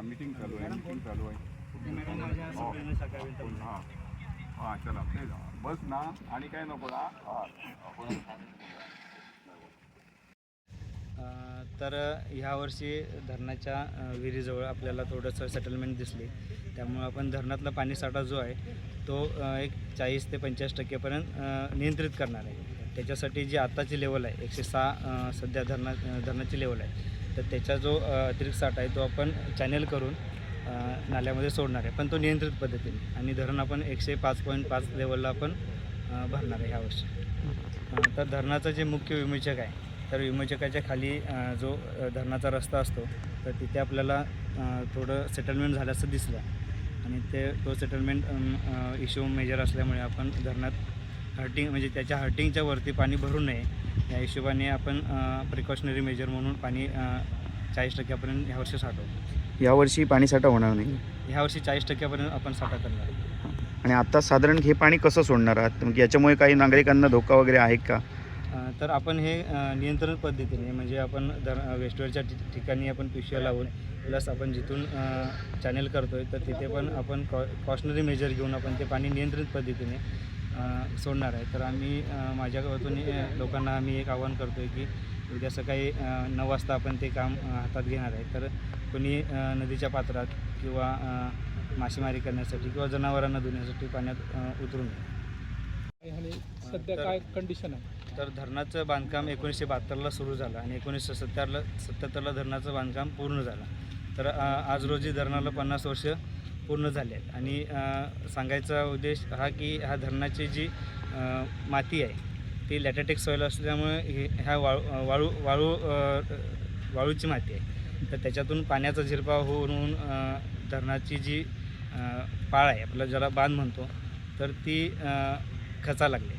Meeting चालू आहे हां चला ते बस ना आणि काय नको ना तर ह्यावर्षी धरणाच्या विहिरीजवळ आपल्याला थोडंसं सेटलमेंट दिसली, त्यामुळे आपण धरणातला पाणीसाठा जो आहे तो एक 40 ते 45% नियंत्रित करणार आहे. त्याच्यासाठी जी आत्ताची लेवल आहे 106 सध्या धरणाची लेवल आहे, तर त्याचा जो अतिरिक्त साठा आहे तो आपण चॅनेल करून नाल्यामध्ये सोडणार आहे, पण तो नियंत्रित पद्धतीने, आणि धरण आपण 105.5 लेवलला आपण भरणार आहे ह्यावर्षी. तर धरणाचं जे मुख्य विमोचक आहे, तर विमोचकाच्या खाली जो धरणाचा रस्ता असतो, तर तिथे आपल्याला थोडं सेटलमेंट झाल्याचं दिसलं, आणि तो सेटलमेंट इश्यू मेजर असल्यामुळे आपण धरणात हर्टिंग म्हणजे त्याच्या हर्टिंगच्या वरती पाणी भरू नये या हिशोबाने आपण प्रिकॉशनरी मेजर म्हणून पाणी 40% ह्यावर्षी साठवतो. यावर्षी पाणीसाठा होणार नाही, ह्यावर्षी 40% आपण साठा करणार. आणि आता साधारण हे पाणी कसं सोडणार आहात? मग याच्यामुळे काही नागरिकांना धोका वगैरे आहे का? तर आपण हे नियंत्रण पद्धतीने, म्हणजे आपण वेस्टवेअरच्या ठिकाणी आपण पिशव्या लावून प्लस आपण जिथून चॅनेल करतो आहे, तर तिथे पण आपण कॉशनरी मेजर घेऊन आपण ते पाणी नियंत्रित पद्धतीने सोडणार आहे. तर आम्ही माझ्या वतीन लोकांना आम्ही एक आवाहन करतो आहे की उद्या सकाळी 9 वाजता आपण ते काम हातात घेणार आहे. तर कोणी नदीच्या पात्रात किंवा मासेमारी करण्यासाठी किंवा जनावरांना धुण्यासाठी पाण्यात उतरू नये. आणि सध्या काय कंडिशन आहे? तर धरणाचं बांधकाम 1972ला सुरू झालं आणि 1977ला धरणाचं बांधकाम पूर्ण झालं. तर आज रोजी धरणाला 50 वर्ष पूर्ण झाले आहेत, आणि सांगायचा उद्देश हा की ह्या धरणाची जी माती आहे ती लॅटेटिक सॉईल असल्यामुळे ह्या वाळूची माती आहे, तर त्याच्यातून पाण्याचा झिरपाव होऊन धरणाची जी पाळ आहे, आपल्याला ज्याला बांध म्हणतो, तर ती खचा लागली.